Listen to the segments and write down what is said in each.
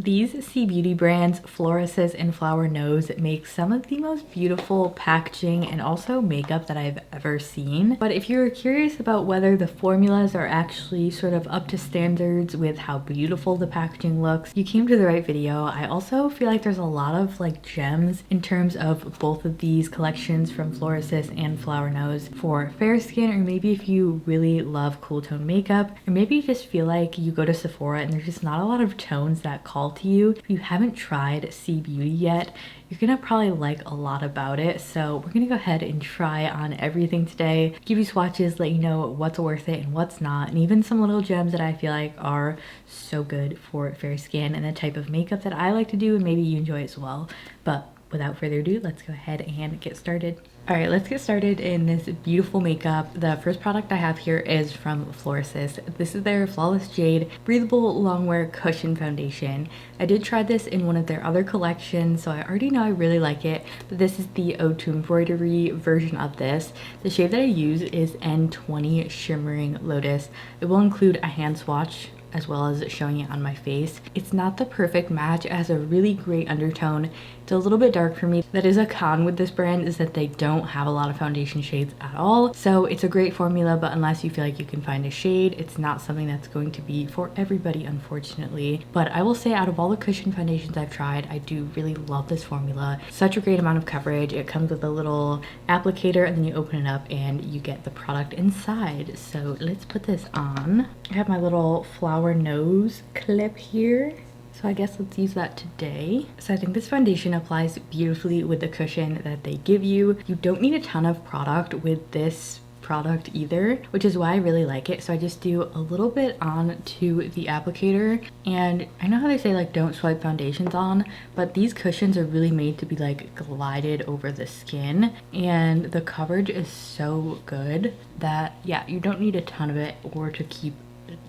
These C Beauty brands, Florasis and Flower Nose, make some of the most beautiful packaging and also makeup that I've ever seen. But if you're curious about whether the formulas are actually sort of up to standards with how beautiful the packaging looks, you came to the right video. I also feel like there's a lot of like gems in terms of both of these collections from Florasis and Flower Nose for fair skin, or maybe if you really love cool tone makeup, or maybe you just feel like you go to Sephora and there's just not a lot of tones that call to you. If you haven't tried C Beauty yet, you're gonna probably like a lot about it. So we're gonna go ahead and try on everything today, give you swatches, let you know what's worth it and what's not, and even some little gems that I feel like are so good for fair skin and the type of makeup that I like to do, and maybe you enjoy as well. But without further ado, let's go ahead and get started. All right, let's get started in this beautiful makeup. The first product I have here is from Florasis. This is their Flawless Jade Breathable Longwear Cushion Foundation. I did try this in one of their other collections, so I already know I really like it, but this is the Ode to Embroidery version of this. The shade that I use is N20 Shimmering Lotus. It will include a hand swatch as well as showing it on my face. It's not the perfect match. It has a really great undertone. It's a little bit dark for me. That is a con with this brand, is that they don't have a lot of foundation shades at all. So it's a great formula, but unless you feel like you can find a shade, it's not something that's going to be for everybody, unfortunately. But I will say, out of all the cushion foundations I've tried, I do really love this formula. Such a great amount of coverage. It comes with a little applicator and then you open it up and you get the product inside. So let's put this on. I have my little Flower Nose clip here, so I guess let's use that today. So I think this foundation applies beautifully with the cushion that they give you. You don't need a ton of product with this product either, which is why I really like it. So I just do a little bit on to the applicator, and I know how they say like don't swipe foundations on, but these cushions are really made to be like glided over the skin, and the coverage is so good that yeah, you don't need a ton of it or to keep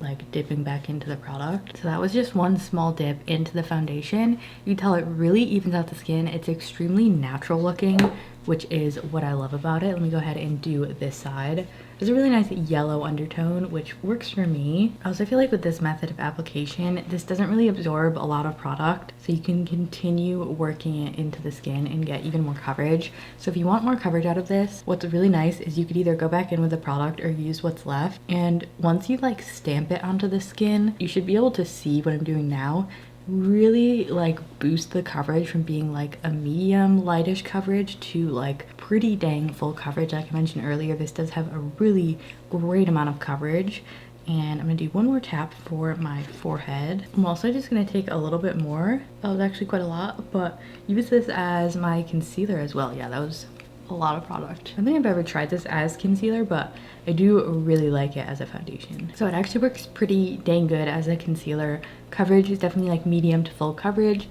like dipping back into the product. So that was just one small dip into the foundation. You can tell it really evens out the skin. It's extremely natural looking, which is what I love about it. Let me go ahead and do this side. There's a really nice yellow undertone, which works for me. I also feel like with this method of application, this doesn't really absorb a lot of product, so you can continue working it into the skin and get even more coverage. So if you want more coverage out of this, what's really nice is you could either go back in with the product or use what's left. And once you like stamp it onto the skin, you should be able to see what I'm doing now. Really like boost the coverage from being like a medium lightish coverage to like pretty dang full coverage. Like I mentioned earlier, this does have a really great amount of coverage. And I'm gonna do one more tap for my forehead. I'm also just gonna take a little bit more. That was actually quite a lot, but use this as my concealer as well. Yeah, that was a lot of product. I don't think I've ever tried this as concealer, but I do really like it as a foundation. So it actually works pretty dang good as a concealer. Coverage is definitely like medium to full coverage.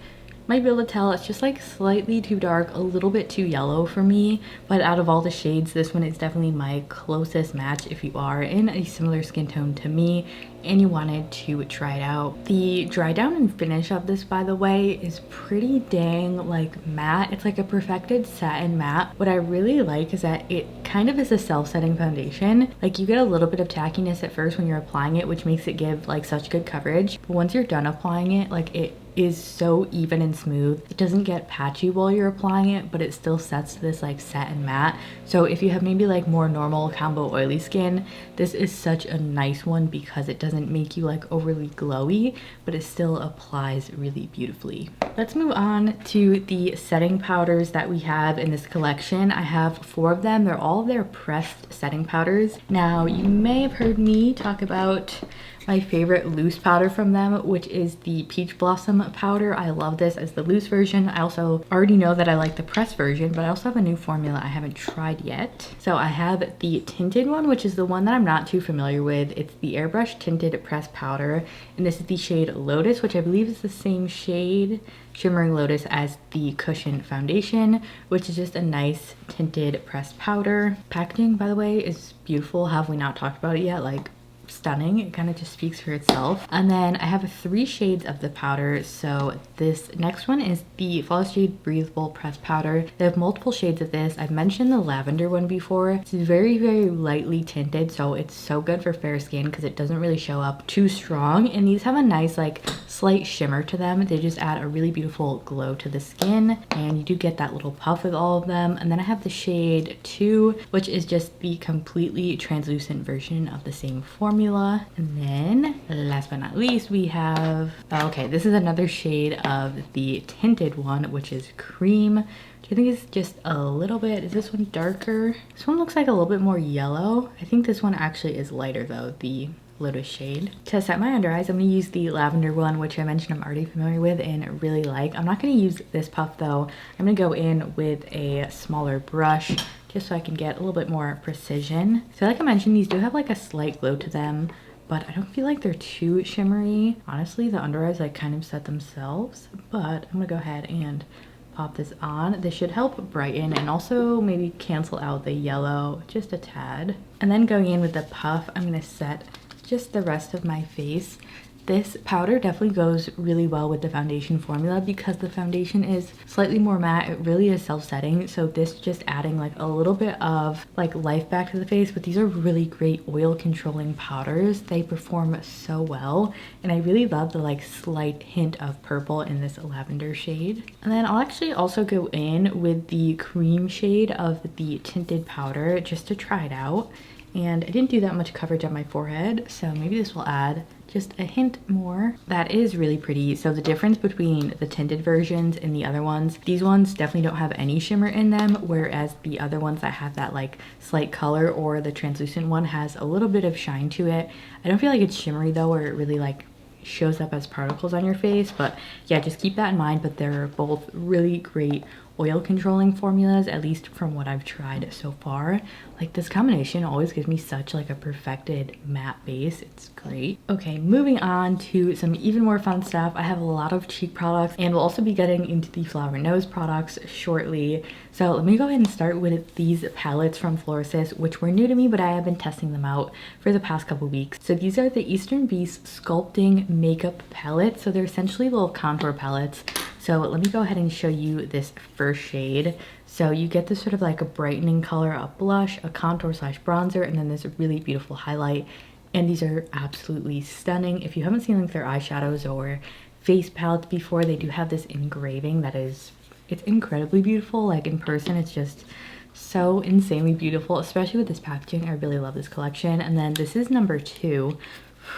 Might be able to tell it's just like slightly too dark, a little bit too yellow for me, but out of all the shades, this one is definitely my closest match if you are in a similar skin tone to me and you wanted to try it out. The dry down and finish of this, by the way, is pretty dang like matte. It's like a perfected satin matte. What I really like is that it kind of is a self-setting foundation. Like you get a little bit of tackiness at first when you're applying it, which makes it give like such good coverage, but once you're done applying it, like it is so even and smooth. It doesn't get patchy while you're applying it, but it still sets to this like satin matte. So if you have maybe like more normal combo oily skin, this is such a nice one because it doesn't make you like overly glowy, but it still applies really beautifully. Let's move on to the setting powders that we have in this collection. I have 4 of them. They're all their pressed setting powders. Now you may have heard me talk about my favorite loose powder from them, which is the Peach Blossom powder. I love this as the loose version. I also already know that I like the pressed version, but I also have a new formula I haven't tried yet. So I have the tinted one, which is the one that I'm not too familiar with. It's the Airbrushed Tinted Pressed Powder, and this is the shade Lotus, which I believe is the same shade, Shimmering Lotus, as the Cushion Foundation, which is just a nice tinted pressed powder. Packaging, by the way, is beautiful. Have we not talked about it yet? Like, stunning. It kind of just speaks for itself. And then I have 3 shades of the powder. So this next one is the Flawless Jade Breathable Pressed Powder. They have multiple shades of this. I've mentioned the lavender one before. It's very, very lightly tinted, so it's so good for fair skin because it doesn't really show up too strong. And these have a nice like slight shimmer to them. They just add a really beautiful glow to the skin, and you do get that little puff with all of them. And then I have the shade 2, which is just the completely translucent version of the same formula. And then last but not least, we have, okay, this is another shade of the tinted one, which is cream, which I think is just a little bit, is this one darker? This one looks like a little bit more yellow. I think this one actually is lighter though, the Lotus shade. To set my under eyes, I'm going to use the lavender one, which I mentioned I'm already familiar with and really like. I'm not going to use this puff though. I'm going to go in with a smaller brush just so I can get a little bit more precision. So like I mentioned, these do have like a slight glow to them, but I don't feel like they're too shimmery. Honestly, the under eyes like kind of set themselves, but I'm going to go ahead and pop this on. This should help brighten and also maybe cancel out the yellow just a tad. And then going in with the puff, I'm going to set just the rest of my face. This powder definitely goes really well with the foundation formula because the foundation is slightly more matte. It really is self-setting, so this just adding like a little bit of like life back to the face. But these are really great oil controlling powders. They perform so well, and I really love the like slight hint of purple in this lavender shade. And then I'll actually also go in with the cream shade of the tinted powder just to try it out. And I didn't do that much coverage on my forehead, so maybe this will add just a hint more. That is really pretty. So the difference between the tinted versions and the other ones, these ones definitely don't have any shimmer in them, whereas the other ones that have that like slight color, or the translucent one has a little bit of shine to it. I don't feel like it's shimmery though, or it really like shows up as particles on your face. But yeah, just keep that in mind. But they're both really great oil controlling formulas, at least from what I've tried so far. Like this combination always gives me such like a perfected matte base. It's great. Okay, moving on to some even more fun stuff. I have a lot of cheek products, and we'll also be getting into the flower nose products shortly. So let me go ahead and start with these palettes from Florasis, which were new to me, but I have been testing them out for the past couple weeks. So these are the Eastern Beast Sculpting Makeup Palettes. So they're essentially little contour palettes. So let me go ahead and show you this first shade. So you get this sort of like a brightening color, a blush, a contour slash bronzer, and then this really beautiful highlight. And these are absolutely stunning. If you haven't seen like their eyeshadows or face palettes before, they do have this engraving that is, it's incredibly beautiful. Like in person, it's just so insanely beautiful, especially with this packaging. I really love this collection. And then this is number 2,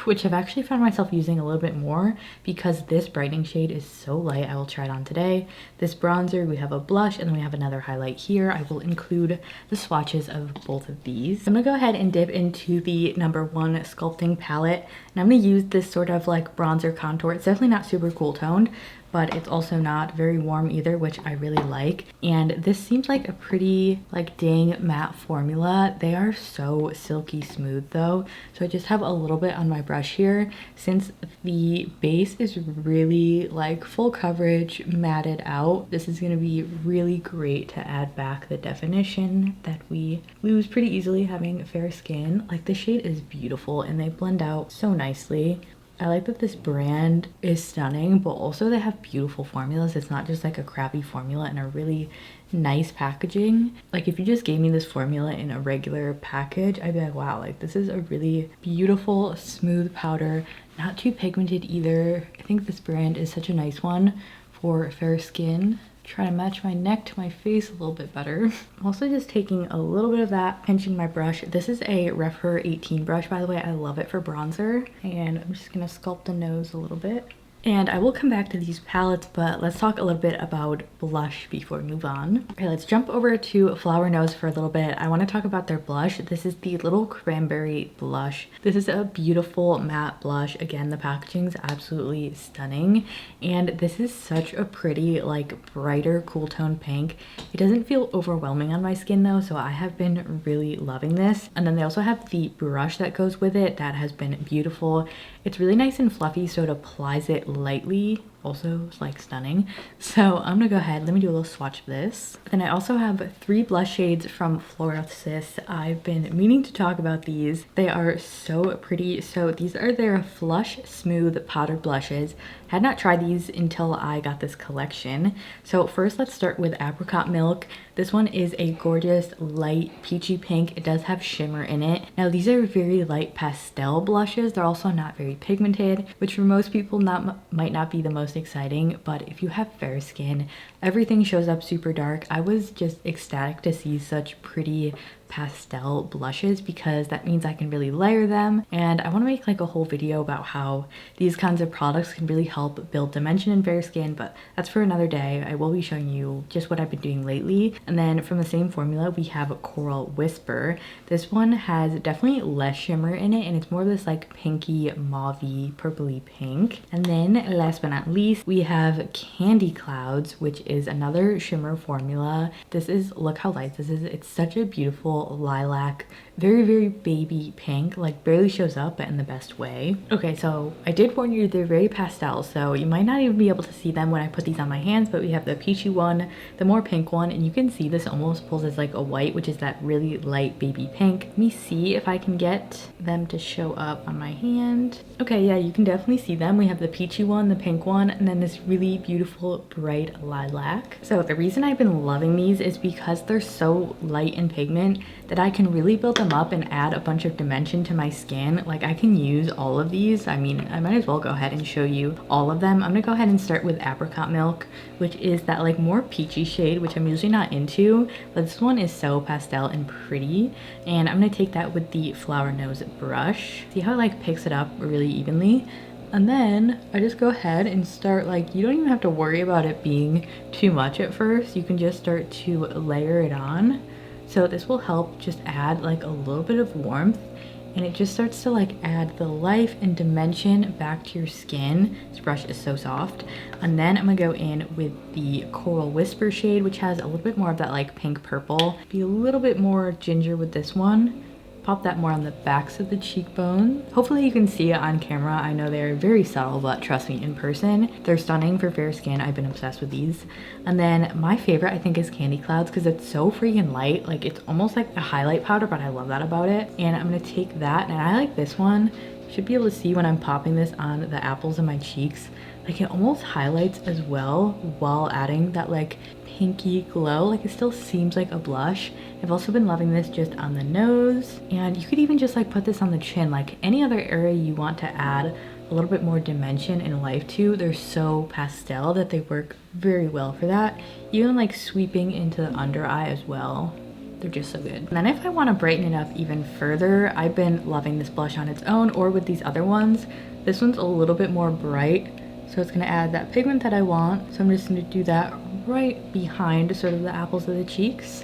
which I've actually found myself using a little bit more because this brightening shade is so light. I will try it on today. This bronzer, we have a blush, and then we have another highlight here. I will include the swatches of both of these. I'm gonna go ahead and dip into the number 1 Sculpting palette, and I'm gonna use this sort of like bronzer contour. It's definitely not super cool toned, but it's also not very warm either, which I really like. And this seems like a pretty like dang matte formula. They are so silky smooth though. So I just have a little bit on my brush here. Since the base is really like full coverage matted out, this is gonna be really great to add back the definition that we lose pretty easily having fair skin. Like the shade is beautiful and they blend out so nicely. I like that this brand is stunning, but also they have beautiful formulas. It's not just like a crappy formula and a really nice packaging. Like if you just gave me this formula in a regular package, I'd be like, wow, like this is a really beautiful, smooth powder. Not too pigmented either. I think this brand is such a nice one for fair skin. Try to match my neck to my face a little bit better. I'm also just taking a little bit of that, pinching my brush. This is a Refer 18 brush, by the way. I love it for bronzer. And I'm just gonna sculpt the nose a little bit. And I will come back to these palettes, but let's talk a little bit about blush before we move on. Okay, let's jump over to Flower Nose for a little bit. I want to talk about their blush. This is the Little Cranberry blush. This is a beautiful matte blush. Again, the packaging is absolutely stunning. And this is such a pretty, like brighter, cool tone pink. It doesn't feel overwhelming on my skin though, so I have been really loving this. And then they also have the brush that goes with it that has been beautiful. It's really nice and fluffy, so it applies it lightly also like stunning. So I'm gonna go ahead, let me do a little swatch of this. Then I also have 3 blush shades from Florasis. I've been meaning to talk about these. They are so pretty. So these are their Flush Smooth Powder Blushes. Had not tried these until I got this collection. So first let's start with Apricot Milk. This one is a gorgeous light peachy pink. It does have shimmer in it. Now these are very light pastel blushes. They're also not very pigmented, which for most people might not be the most exciting, but if you have fair skin, everything shows up super dark. I was just ecstatic to see such pretty pastel blushes because that means I can really layer them, and I want to make like a whole video about how these kinds of products can really help build dimension in fair skin, but that's for another day. I will be showing you just what I've been doing lately. And then from the same formula we have Coral Whisper. This one has definitely less shimmer in it, and it's more of this like pinky mauvey purpley pink. And then last but not least we have Candy Clouds, which is another shimmer formula. This is, look how light this is. It's such a beautiful lilac, very baby pink, like barely shows up, but in the best way. Okay, so I did warn you they're very pastel, so you might not even be able to see them when I put these on my hands, but we have the peachy one, the more pink one, and you can see this almost pulls as like a white, which is that really light baby pink. Let me see if I can get them to show up on my hand. Okay, yeah, you can definitely see them. We have the peachy one, the pink one, and then this really beautiful bright lilac. So the reason I've been loving these is because they're so light in pigment that I can really build them up and add a bunch of dimension to my skin. Like I can use all of these. I mean, I might as well go ahead and show you all of them. I'm gonna go ahead and start with Apricot Milk, which is that like more peachy shade, which I'm usually not into, but this one is so pastel and pretty. And I'm gonna take that with the Flower Nose brush. See how it like picks it up really evenly? And then I just go ahead and start, like, you don't even have to worry about it being too much at first. You can just start to layer it on. So this will help just add like a little bit of warmth, and it just starts to like add the life and dimension back to your skin. This brush is so soft. And then I'm gonna go in with the Coral Whisper shade, which has a little bit more of that like pink purple. Be a little bit more ginger with this one. Pop that more on the backs of the cheekbone. Hopefully you can see it on camera. I know they're very subtle, but trust me, in person, they're stunning for fair skin. I've been obsessed with these. And then my favorite, I think, is Candy Clouds because it's so freaking light. Like it's almost like a highlight powder, but I love that about it. And I'm gonna take that, and I like this one. You should be able to see when I'm popping this on the apples of my cheeks. Like it almost highlights as well while adding that like pinky glow. Like it still seems like a blush. I've also been loving this just on the nose, and you could even just like put this on the chin, like any other area you want to add a little bit more dimension and life to. They're so pastel that they work very well for that. Even like sweeping into the under eye as well. They're just so good. And then if I want to brighten it up even further, I've been loving this blush on its own or with these other ones. This one's a little bit more bright, so it's going to add that pigment that I want. So I'm just going to do that right behind sort of the apples of the cheeks.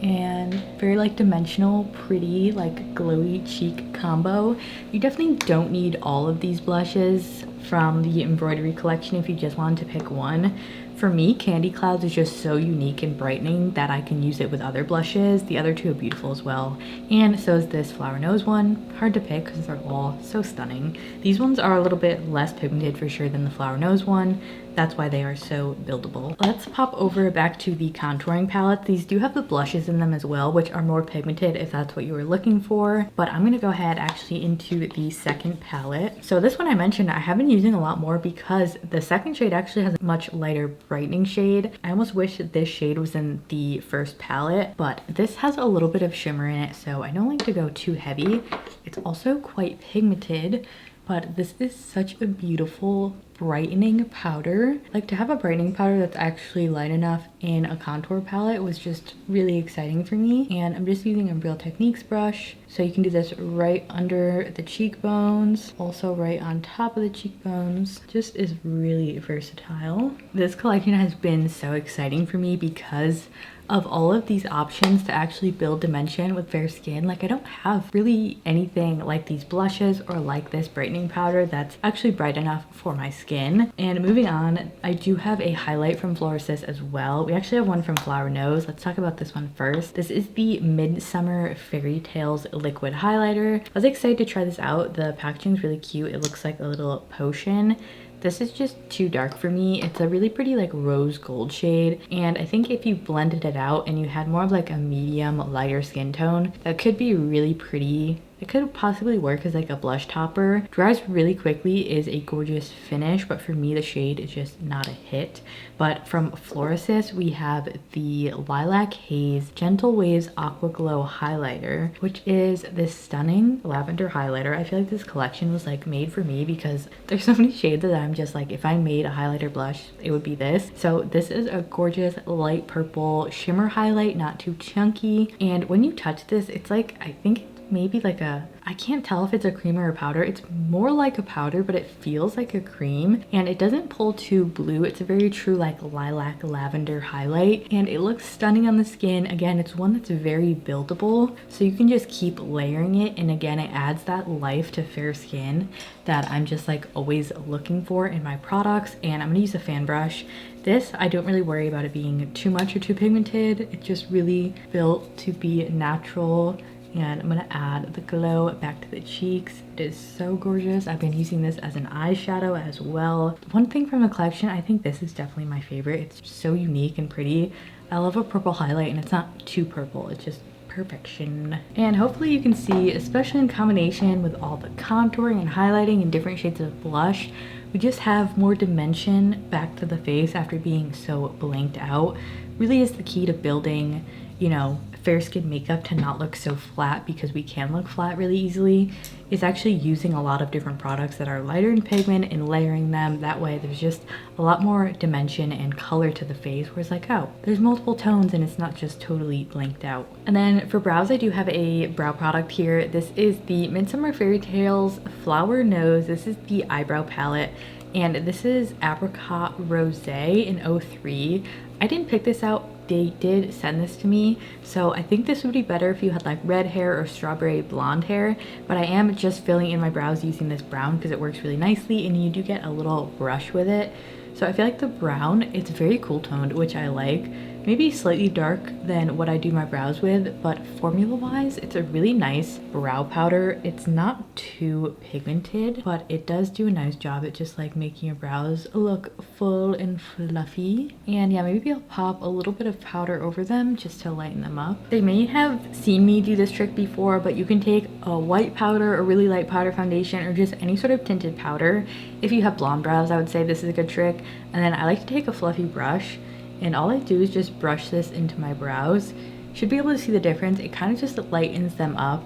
And very like dimensional, pretty, like glowy cheek combo. You definitely don't need all of these blushes from the Embroidery collection if you just wanted to pick one. For me, Candy Clouds is just so unique and brightening that I can use it with other blushes. The other two are beautiful as well. And so is this Flower Nose one. Hard to pick because they're all so stunning. These ones are a little bit less pigmented for sure than the Flower Nose one. That's why they are so buildable. Let's pop over back to the contouring palette. These do have the blushes in them as well, which are more pigmented if that's what you were looking for. But I'm gonna go ahead actually into the second palette. So this one I mentioned I have been using a lot more because the second shade actually has a much lighter brightening shade. I almost wish this shade was in the first palette, but this has a little bit of shimmer in it, so I don't like to go too heavy. It's also quite pigmented, but this is such a beautiful brightening powder. Like to have a brightening powder that's actually light enough in a contour palette was just really exciting for me. And I'm just using a Real Techniques brush. So you can do this right under the cheekbones, also right on top of the cheekbones. Just is really versatile. This collection has been so exciting for me because of all of these options to actually build dimension with fair skin. Like I don't have really anything like these blushes or like this brightening powder that's actually bright enough for my skin. And moving on, I do have a highlight from Florasis as well. We actually have one from Flower Nose. Let's talk about this one first. This is the Midsummer Fairytales liquid highlighter. I was excited to try this out. The packaging is really cute. It looks like a little potion. This is just too dark for me. It's a really pretty like rose gold shade, and I think if you blended it out and you had more of like a medium lighter skin tone, that could be really pretty. It could possibly work as like a blush topper. Dries really quickly, is a gorgeous finish, but for me the shade is just not a hit. But from Florasis, we have the Lilac Haze Gentle Waves Aqua Glow Highlighter, which is this stunning lavender highlighter. I feel like this collection was like made for me because there's so many shades that I'm just like, if I made a highlighter blush, it would be this. So this is a gorgeous light purple shimmer highlight, not too chunky. And when you touch this, it's like, I think maybe like a, I can't tell if it's a cream or a powder. It's more like a powder, but it feels like a cream, and it doesn't pull too blue. It's a very true like lilac lavender highlight, and it looks stunning on the skin. Again, it's one that's very buildable, so you can just keep layering it, and again, it adds that life to fair skin that I'm just like always looking for in my products. And I'm gonna use a fan brush. This, I don't really worry about it being too much or too pigmented. It's just really built to be natural. And I'm gonna add the glow back to the cheeks. It is so gorgeous. I've been using this as an eyeshadow as well. One thing from the collection, I think this is definitely my favorite. It's so unique and pretty. I love a purple highlight, and it's not too purple. It's just perfection. And hopefully you can see, especially in combination with all the contouring and highlighting and different shades of blush, we just have more dimension back to the face after being so blanked out. Really is the key to building, you know, fair skin makeup to not look so flat, because we can look flat really easily, is actually using a lot of different products that are lighter in pigment and layering them. That way there's just a lot more dimension and color to the face, where it's like, oh, there's multiple tones and it's not just totally blanked out. And then for brows, I do have a brow product here. This is the Midsummer Fairytales Flower Nose. This is the eyebrow palette, and this is Apricot Rosé in 03. I didn't pick this out. They did send this to me, so I think this would be better if you had like red hair or strawberry blonde hair, but I am just filling in my brows using this brown because it works really nicely, and you do get a little brush with it. So I feel like the brown, it's very cool toned, which I like. Maybe slightly dark than what I do my brows with, but formula wise, it's a really nice brow powder. It's not too pigmented, but it does do a nice job at just like making your brows look full and fluffy. And yeah, maybe I'll pop a little bit of powder over them just to lighten them up. They may have seen me do this trick before, but you can take a white powder, a really light powder foundation, or just any sort of tinted powder. If you have blonde brows, I would say this is a good trick. And then I like to take a fluffy brush, and all I do is just brush this into my brows. Should be able to see the difference. It kind of just lightens them up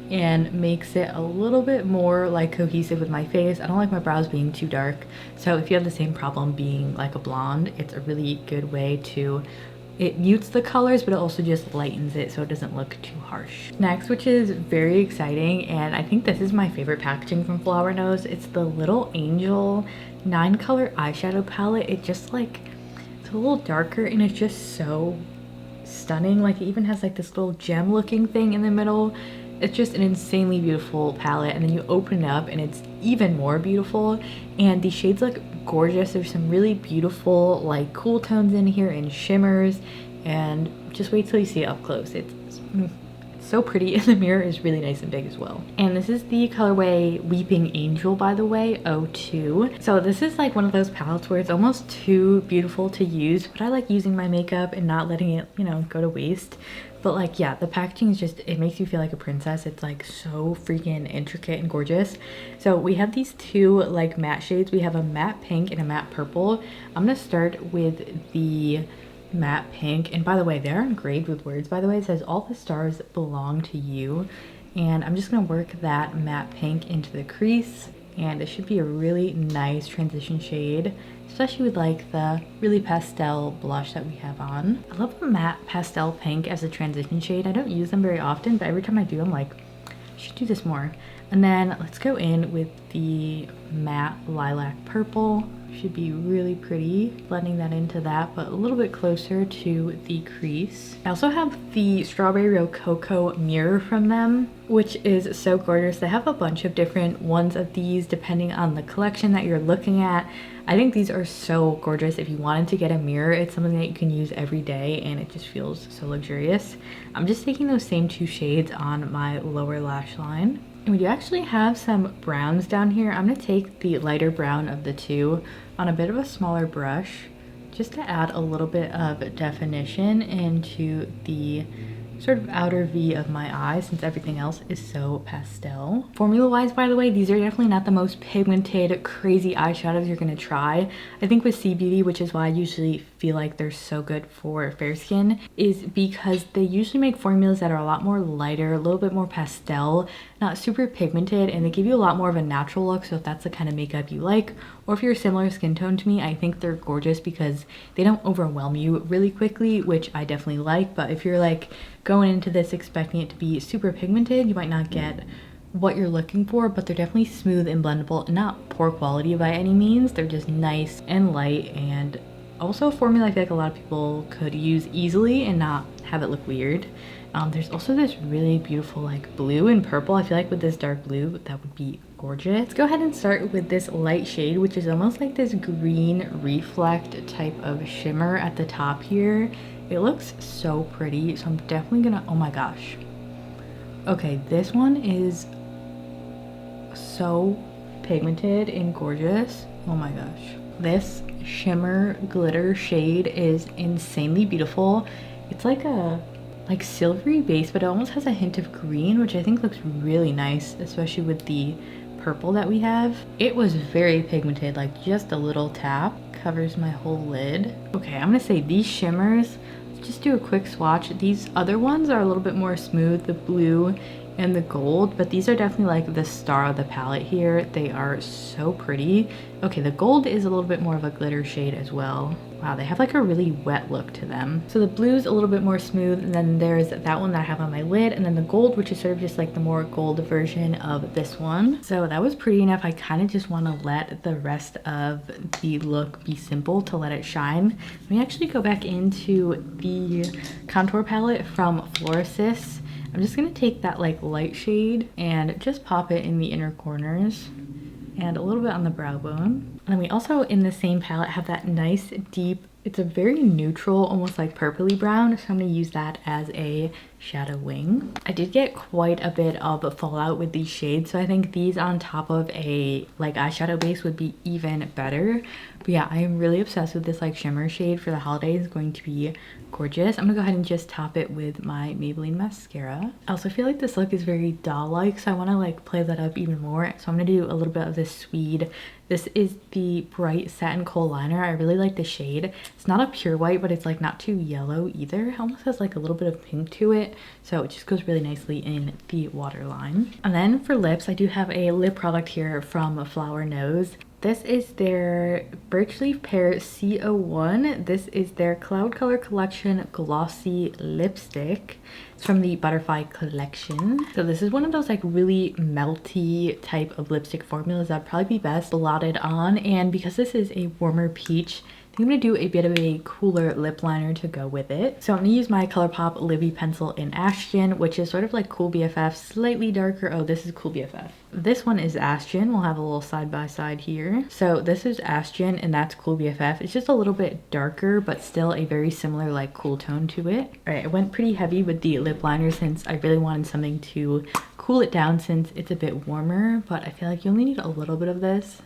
and makes it a little bit more like cohesive with my face. I don't like my brows being too dark, so if you have the same problem being like a blonde, it's a really good way to, it mutes the colors, but it also just lightens it so it doesn't look too harsh. Next, which is very exciting, and I think this is my favorite packaging from Flower Nose, it's the Little Angel 9-color eyeshadow palette. It just like, it's a little darker and it's just so stunning. Like it even has like this little gem looking thing in the middle. It's just an insanely beautiful palette, and then you open it up and it's even more beautiful, and the shades look gorgeous. There's some really beautiful like cool tones in here and shimmers, and just wait till you see it up close. It's so pretty, and the mirror is really nice and big as well. And this is the colorway Weeping Angel, by the way, 02. So this is like one of those palettes where it's almost too beautiful to use, but I like using my makeup and not letting it, you know, go to waste. But like, yeah, the packaging is just, it makes you feel like a princess. It's like so freaking intricate and gorgeous. So we have these two like matte shades. We have a matte pink and a matte purple. I'm gonna start with the matte pink, and by the way, they're engraved with words, by the way. It says all the stars belong to you, and I'm just gonna work that matte pink into the crease, and it should be a really nice transition shade, especially with like the really pastel blush that we have on. I love the matte pastel pink as a transition shade. I don't use them very often, but every time I do, I'm like, I should do this more. And then let's go in with the matte lilac purple. Should be really pretty, blending that into that, but a little bit closer to the crease. I also have the Strawberry Rococo mirror from them, which is so gorgeous. They have a bunch of different ones of these depending on the collection that you're looking at. I think these are so gorgeous. If you wanted to get a mirror, it's something that you can use every day, and it just feels so luxurious. I'm just taking those same two shades on my lower lash line. And we do actually have some browns down here. I'm gonna take the lighter brown of the two on a bit of a smaller brush just to add a little bit of definition into the sort of outer V of my eye, since everything else is so pastel. Formula wise, by the way, these are definitely not the most pigmented, crazy eyeshadows you're gonna try. I think with Sea Beauty, which is why I usually feel like they're so good for fair skin, is because they usually make formulas that are a lot more lighter, a little bit more pastel, not super pigmented, and they give you a lot more of a natural look. So if that's the kind of makeup you like, or if you're a similar skin tone to me, I think they're gorgeous because they don't overwhelm you really quickly, which I definitely like. But if you're like going into this expecting it to be super pigmented, you might not get what you're looking for. But they're definitely smooth and blendable, and not poor quality by any means. They're just nice and light, and also a formula I feel like a lot of people could use easily and not have it look weird. There's also this really beautiful like blue and purple. I feel like with this dark blue, that would be gorgeous. Let's go ahead and start with this light shade, which is almost like this green reflect type of shimmer at the top here. It looks so pretty, so I'm definitely gonna, oh my gosh. Okay, this one is so pigmented and gorgeous. Oh my gosh. This shimmer glitter shade is insanely beautiful. It's like a silvery base, but it almost has a hint of green, which I think looks really nice, especially with the purple that we have. It was very pigmented, like just a little tap covers my whole lid. Okay, I'm gonna say these shimmers, let's just do a quick swatch. These other ones are a little bit more smooth, the blue and the gold, but these are definitely like the star of the palette here. They are so pretty. Okay, the gold is a little bit more of a glitter shade as well. Wow, they have like a really wet look to them. So the blue's a little bit more smooth, and then there's that one that I have on my lid, and then the gold, which is sort of just like the more gold version of this one. So that was pretty enough. I kind of just want to let the rest of the look be simple to let it shine. Let me actually go back into the contour palette from Florasis. I'm just gonna take that like light shade and just pop it in the inner corners and a little bit on the brow bone. And then we also, in the same palette, have that nice deep, it's a very neutral, almost like purpley brown, so I'm gonna use that as a shadow wing. I did get quite a bit of fallout with these shades, so I think these on top of a like eyeshadow base would be even better. But yeah, I am really obsessed with this like shimmer shade for the holidays. It's going to be gorgeous. I'm gonna go ahead and just top it with my Maybelline mascara. I also feel like this look is very doll-like, so I want to like play that up even more. So I'm gonna do a little bit of this Swede. This is the Bright Satin Kohl Liner. I really like the shade. It's not a pure white, but it's like not too yellow either. It almost has like a little bit of pink to it, so it just goes really nicely in the waterline. And then for lips, I do have a lip product here from Flower Nose. This is their Birch Leaf Pear C01. This is their Cloud Color Collection Glossy Lipstick. It's from the Butterfly Collection. So this is one of those like really melty type of lipstick formulas that'd probably be best blotted on. And because this is a warmer peach, I'm gonna do a bit of a cooler lip liner to go with it. So I'm gonna use my ColourPop Libby pencil in Ashton, which is sort of like Cool BFF, slightly darker. Oh, this is Cool BFF. This one is Ashton. We'll have a little side by side here. So this is Ashton and that's Cool BFF. It's just a little bit darker, but still a very similar like cool tone to it. All right, I went pretty heavy with the lip liner since I really wanted something to cool it down since it's a bit warmer, but I feel like you only need a little bit of this.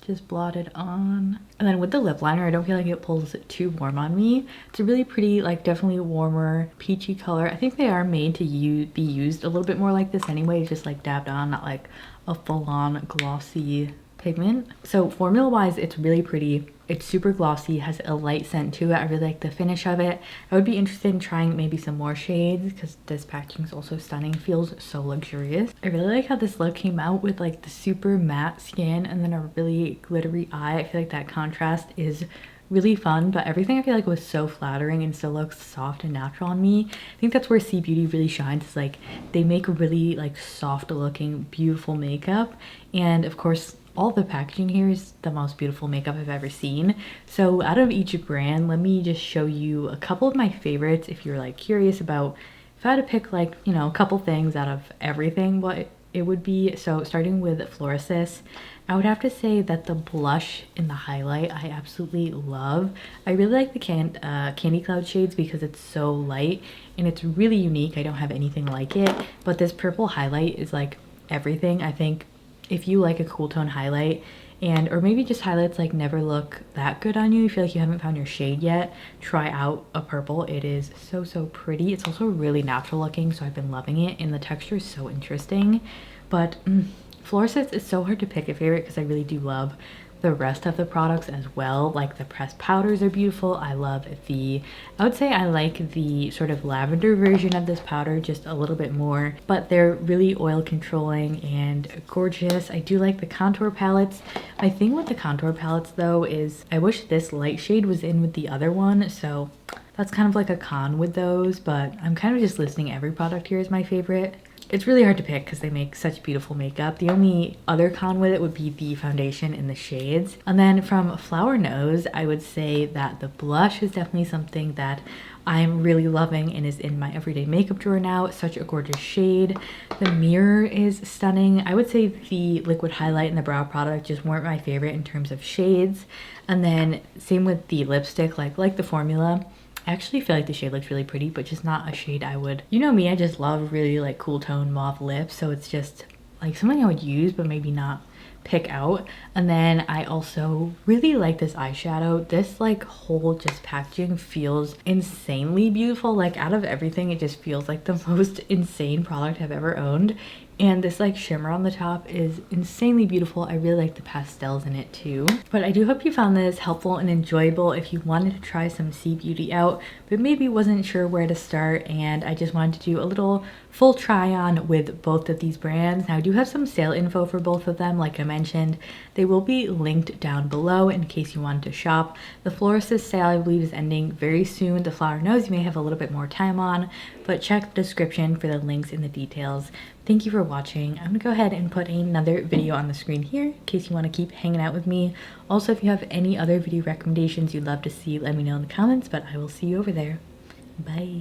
Just blot it on. And then with the lip liner, I don't feel like it pulls too warm on me. It's a really pretty, like definitely warmer peachy color. I think they are made to be used a little bit more like this anyway, just like dabbed on, not like a full-on glossy pigment. So formula wise, it's really pretty. It's super glossy, has a light scent to it. I really like the finish of it. I would be interested in trying maybe some more shades because this packaging is also stunning. Feels so luxurious. I really like how this look came out with like the super matte skin and then a really glittery eye. I feel like that contrast is really fun, but everything I feel like was so flattering and still looks soft and natural on me. I think that's where Sea Beauty really shines. It's like they make really like soft looking, beautiful makeup. And of course, all the packaging here is the most beautiful makeup I've ever seen. So out of each brand, let me just show you a couple of my favorites if you're like curious about, if I had to pick like, you know, a couple things out of everything, what it would be. So starting with Florasis, I would have to say that the blush in the highlight I absolutely love. I really like the Candy Cloud shades because it's so light and it's really unique. I don't have anything like it, but this purple highlight is like everything. I think if you like a cool tone highlight, and or maybe just highlights like never look that good on you, you feel like you haven't found your shade yet, try out a purple. It is so pretty. It's also really natural looking, so I've been loving it, and the texture is so interesting. But Florasis is so hard to pick a favorite because I really do love the rest of the products as well. Like the pressed powders are beautiful. I love I would say I like the sort of lavender version of this powder just a little bit more, but they're really oil controlling and gorgeous. I do like the contour palettes. My thing with the contour palettes though is I wish this light shade was in with the other one, so that's kind of like a con with those, but I'm kind of just listing every product here as my favorite. It's really hard to pick because they make such beautiful makeup. The only other con with it would be the foundation and the shades. And then from Flower Nose, I would say that the blush is definitely something that I'm really loving and is in my everyday makeup drawer now. It's such a gorgeous shade. The mirror is stunning. I would say the liquid highlight and the brow product just weren't my favorite in terms of shades. And then same with the lipstick, like the formula. I actually feel like the shade looks really pretty, but just not a shade I would, you know me, I just love really like cool tone mauve lips, so it's just like something I would use but maybe not pick out. And then I also really like this eyeshadow. This like whole just packaging feels insanely beautiful. Like out of everything, it just feels like the most insane product I've ever owned. And this like shimmer on the top is insanely beautiful. I really like the pastels in it too. But I do hope you found this helpful and enjoyable if you wanted to try some Sea Beauty out, but maybe wasn't sure where to start, and I just wanted to do a little full try on with both of these brands. Now I do have some sale info for both of them, like I mentioned. They will be linked down below in case you wanted to shop. The Florasis sale I believe is ending very soon. The Flower Nose you may have a little bit more time on, but check the description for the links and the details. Thank you for watching. I'm gonna go ahead and put another video on the screen here in case you want to keep hanging out with me. Also, if you have any other video recommendations you'd love to see, let me know in the comments, but I will see you over there. Bye.